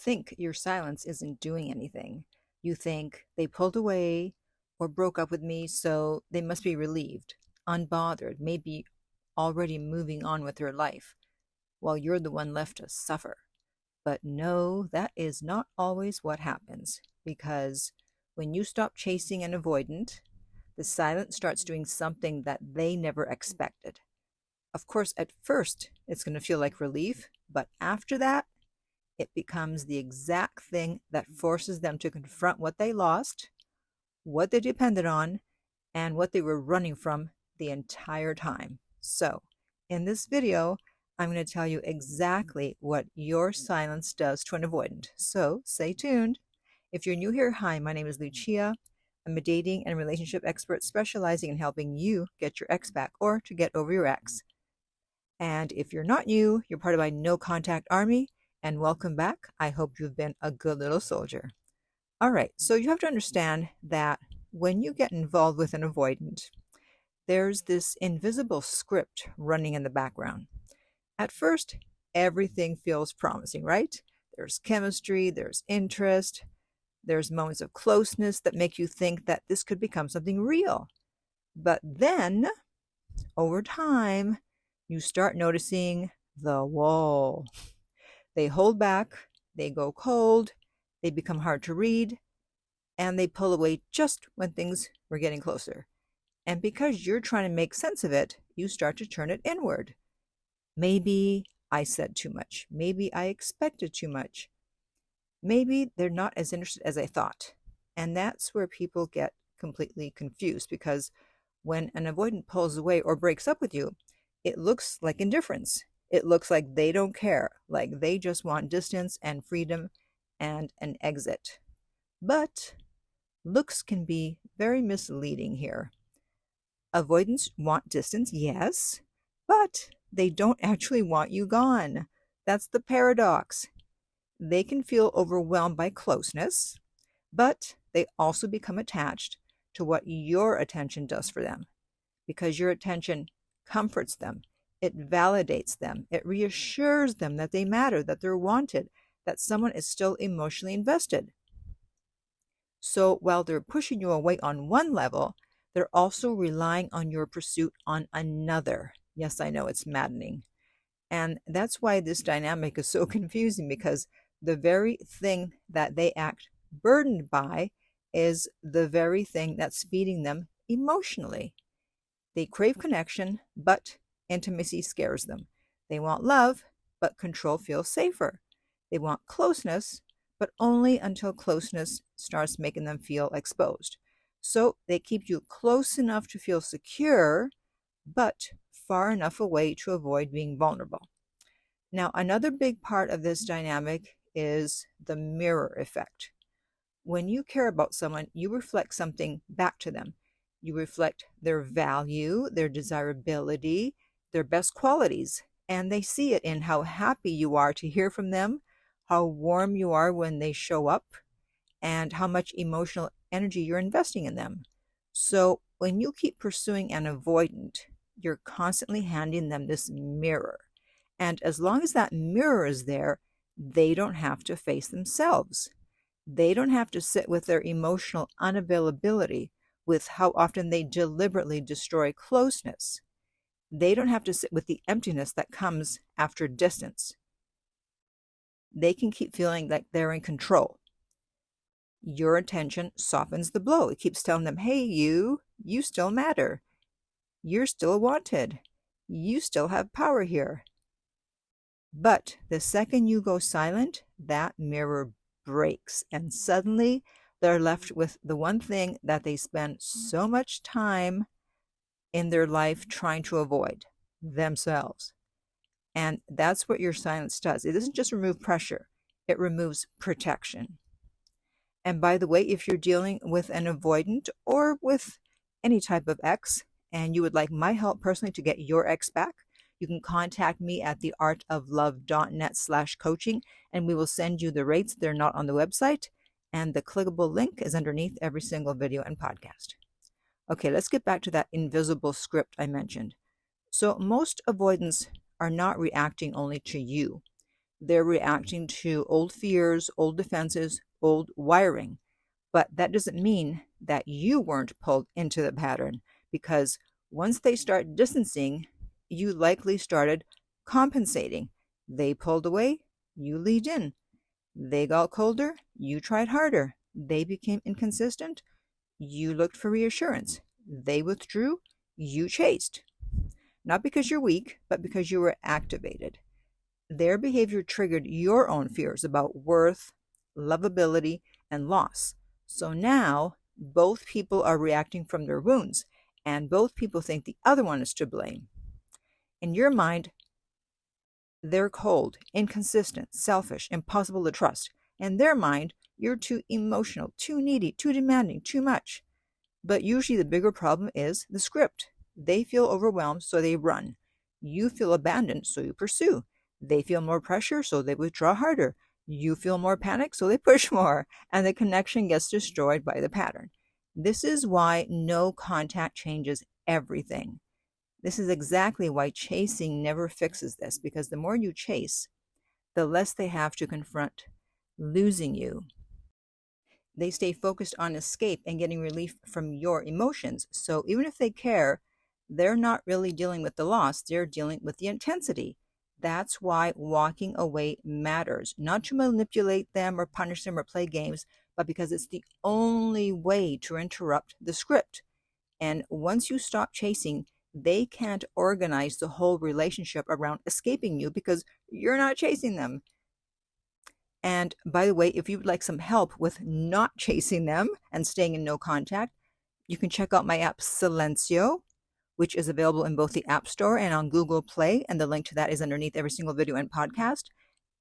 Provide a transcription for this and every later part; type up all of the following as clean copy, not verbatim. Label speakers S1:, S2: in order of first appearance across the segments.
S1: think your silence isn't doing anything. You think they pulled away or broke up with me, so they must be relieved, unbothered, maybe already moving on with their life, while you're the one left to suffer. But no, that is not always what happens, because when you stop chasing an avoidant, the silence starts doing something that they never expected. Of course, at first, it's going to feel like relief, but after that, it becomes the exact thing that forces them to confront what they lost, what they depended on, and what they were running from the entire time. So, in this video, I'm going to tell you exactly what your silence does to an avoidant. So, stay tuned. If you're new here, hi, my name is Lucia. I'm a dating and relationship expert specializing in helping you get your ex back or to get over your ex. And if you're not new, you're part of my no contact army, and welcome back. I hope you've been a good little soldier. All right, so you have to understand that when you get involved with an avoidant, there's this invisible script running in the background. At first, everything feels promising, right? There's chemistry, there's interest, there's moments of closeness that make you think that this could become something real. But then, over time, you start noticing the wall. They hold back, they go cold, they become hard to read, and they pull away just when things were getting closer. And because you're trying to make sense of it, you start to turn it inward. Maybe I said too much. Maybe I expected too much. Maybe they're not as interested as I thought. And that's where people get completely confused, because when an avoidant pulls away or breaks up with you, it looks like indifference. It looks like they don't care, like they just want distance and freedom and an exit. But looks can be very misleading here. Avoidants want distance, yes, but they don't actually want you gone. That's the paradox. They can feel overwhelmed by closeness, but they also become attached to what your attention does for them, because your attention comforts them. It validates them. It reassures them that they matter, that they're wanted, that someone is still emotionally invested. So while they're pushing you away on one level, they're also relying on your pursuit on another. Yes, I know, it's maddening. And that's why this dynamic is so confusing, because the very thing that they act burdened by is the very thing that's feeding them emotionally. They crave connection, but intimacy scares them. They want love, but control feels safer. They want closeness, but only until closeness starts making them feel exposed. So they keep you close enough to feel secure, but far enough away to avoid being vulnerable. Now, another big part of this dynamic is the mirror effect. When you care about someone, you reflect something back to them. You reflect their value, their desirability, their best qualities, and they see it in how happy you are to hear from them, how warm you are when they show up, and how much emotional energy you're investing in them. So when you keep pursuing an avoidant, you're constantly handing them this mirror. And as long as that mirror is there, they don't have to face themselves. They don't have to sit with their emotional unavailability, with how often they deliberately destroy closeness. They don't have to sit with the emptiness that comes after distance. They can keep feeling like they're in control. Your attention softens the blow. It keeps telling them, hey, you still matter. You're still wanted. You still have power here. But the second you go silent, that mirror breaks, and suddenly they're left with the one thing that they spend so much time in their life trying to avoid: themselves. And that's what your silence does. It doesn't just remove pressure, it removes protection. And by the way, if you're dealing with an avoidant or with any type of ex, and you would like my help personally to get your ex back, you can contact me at theartoflove.net/coaching, and we will send you the rates. They're not on the website, and the clickable link is underneath every single video and podcast. Okay, let's get back to that invisible script I mentioned. So most avoidants are not reacting only to you. They're reacting to old fears, old defenses, old wiring. But that doesn't mean that you weren't pulled into the pattern, because once they start distancing, you likely started compensating. They pulled away, you leaned in. They got colder, you tried harder. They became inconsistent, you looked for reassurance. They withdrew, you chased. Not because you're weak, but because you were activated. Their behavior triggered your own fears about worth, lovability, and loss. So now both people are reacting from their wounds, and both people think the other one is to blame. In your mind, they're cold, inconsistent, selfish, impossible to trust. In their mind, you're too emotional, too needy, too demanding, too much. But usually the bigger problem is the script. They feel overwhelmed, so they run. You feel abandoned, so you pursue. They feel more pressure, so they withdraw harder. You feel more panic, so they push more, and the connection gets destroyed by the pattern. This is why no contact changes everything. This is exactly why chasing never fixes this, because the more you chase, the less they have to confront losing you. They stay focused on escape and getting relief from your emotions. So even if they care, they're not really dealing with the loss, they're dealing with the intensity. That's why walking away matters. Not to manipulate them or punish them or play games, but because it's the only way to interrupt the script. And once you stop chasing, they can't organize the whole relationship around escaping you because you're not chasing them. And by the way, if you'd like some help with not chasing them and staying in no contact, you can check out my app Silencio, which is available in both the App Store and on Google Play. And the link to that is underneath every single video and podcast.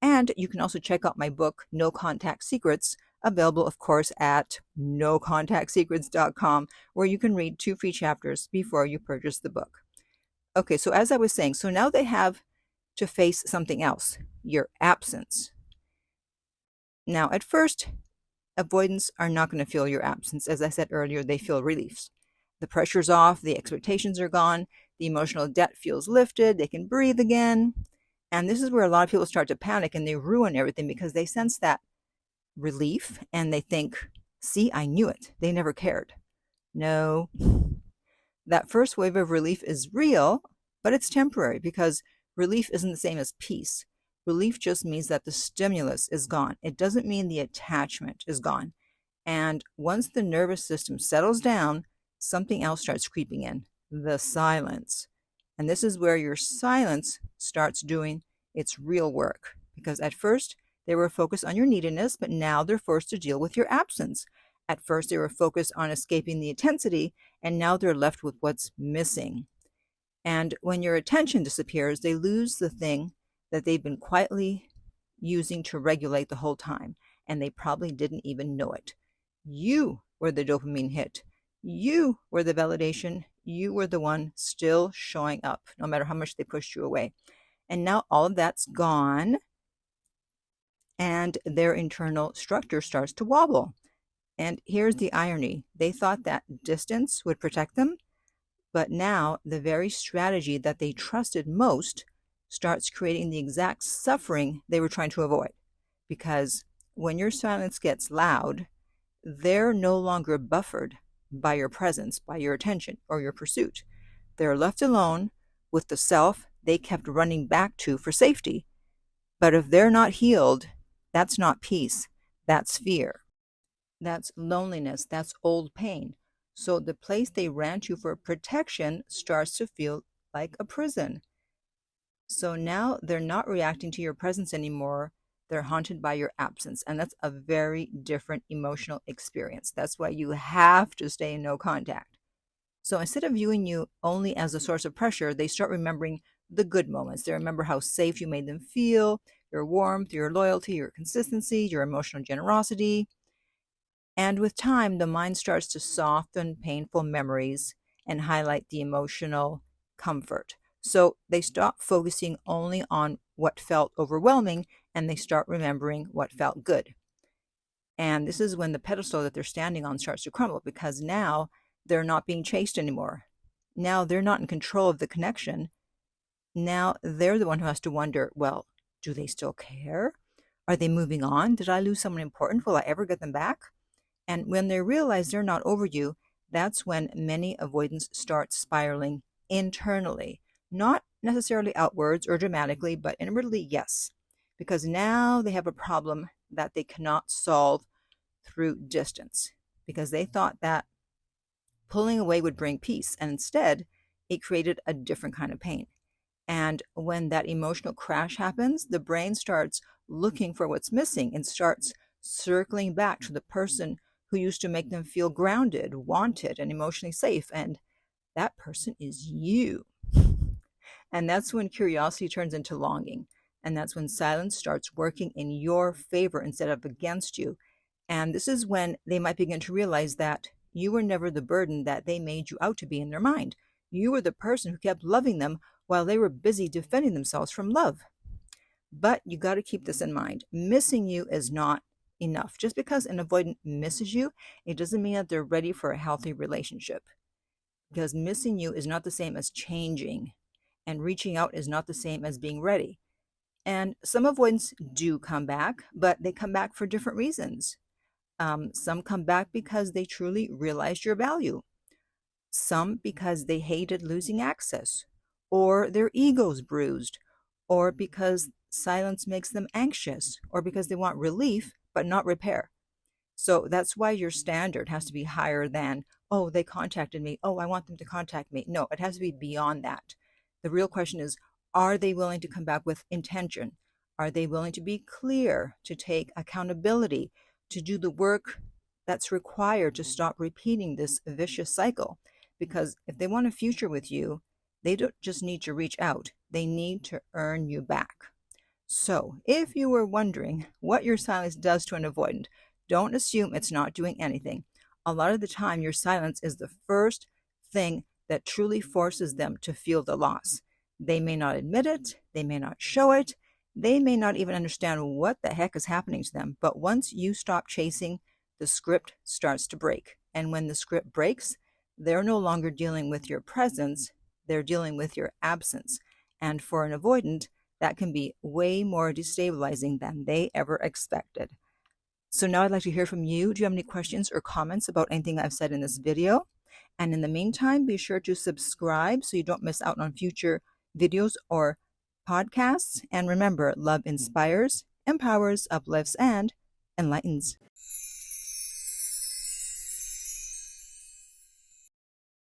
S1: And you can also check out my book, No Contact Secrets, available, of course, at nocontactsecrets.com, where you can read 2 free chapters before you purchase the book. Okay, so as I was saying, so now they have to face something else, your absence. Now, at first, avoidants are not going to feel your absence. As I said earlier, they feel relief. The pressure's off, the expectations are gone, the emotional debt feels lifted, they can breathe again. And this is where a lot of people start to panic and they ruin everything because they sense that relief and they think, see, I knew it. They never cared. No, that first wave of relief is real, but it's temporary because relief isn't the same as peace. Relief just means that the stimulus is gone. It doesn't mean the attachment is gone. And once the nervous system settles down, something else starts creeping in, the silence. And this is where your silence starts doing its real work. Because at first, they were focused on your neediness, but now they're forced to deal with your absence. At first, they were focused on escaping the intensity, and now they're left with what's missing. And when your attention disappears, they lose the thing that they've been quietly using to regulate the whole time, and they probably didn't even know it. You were the dopamine hit. You were the validation. You were the one still showing up, no matter how much they pushed you away. And now all of that's gone, and their internal structure starts to wobble. And here's the irony. They thought that distance would protect them, but now the very strategy that they trusted most starts creating the exact suffering they were trying to avoid. Because when your silence gets loud, they're no longer buffered by your presence, by your attention, or your pursuit. They're left alone with the self they kept running back to for safety. But if they're not healed, that's not peace. That's fear. That's loneliness. That's old pain. So the place they ran to for protection starts to feel like a prison. So now they're not reacting to your presence anymore. They're haunted by your absence. And that's a very different emotional experience. That's why you have to stay in no contact. So instead of viewing you only as a source of pressure, they start remembering the good moments. They remember how safe you made them feel, your warmth, your loyalty, your consistency, your emotional generosity. And with time, the mind starts to soften painful memories and highlight the emotional comfort. So they stop focusing only on what felt overwhelming and they start remembering what felt good. And this is when the pedestal that they're standing on starts to crumble because now they're not being chased anymore. Now they're not in control of the connection. Now they're the one who has to wonder, well, Do they still care? Are they moving on? Did I lose someone important? Will I ever get them back? And when they realize they're not over you, that's when many avoidants start spiraling internally. Not necessarily outwards or dramatically, but inwardly, yes. Because now they have a problem that they cannot solve through distance. Because they thought that pulling away would bring peace. And instead, it created a different kind of pain. And when that emotional crash happens, the brain starts looking for what's missing and starts circling back to the person who used to make them feel grounded, wanted, and emotionally safe. And that person is you. And that's when curiosity turns into longing. And that's when silence starts working in your favor instead of against you. And this is when they might begin to realize that you were never the burden that they made you out to be in their mind. You were the person who kept loving them while they were busy defending themselves from love. But you got to keep this in mind. Missing you is not enough. Just because an avoidant misses you, it doesn't mean that they're ready for a healthy relationship. Because missing you is not the same as changing, and reaching out is not the same as being ready. And some avoidants do come back, but they come back for different reasons. Some come back because they truly realized your value. Some because they hated losing access, or their ego's bruised, or because silence makes them anxious, or because they want relief but not repair. So that's why your standard has to be higher than, oh, they contacted me, oh, I want them to contact me. No, it has to be beyond that. The real question is, are they willing to come back with intention? Are they willing to be clear, to take accountability, to do the work that's required to stop repeating this vicious cycle? Because if they want a future with you, they don't just need to reach out, they need to earn you back. So if you were wondering what your silence does to an avoidant, don't assume it's not doing anything. A lot of the time, your silence is the first thing that truly forces them to feel the loss. They may not admit it, they may not show it, they may not even understand what the heck is happening to them. But once you stop chasing, the script starts to break. And when the script breaks, they're no longer dealing with your presence, they're dealing with your absence. And for an avoidant, that can be way more destabilizing than they ever expected. So now I'd like to hear from you. Do you have any questions or comments about anything I've said in this video? And in the meantime, be sure to subscribe so you don't miss out on future videos or podcasts. And remember, love inspires, empowers, uplifts, and enlightens.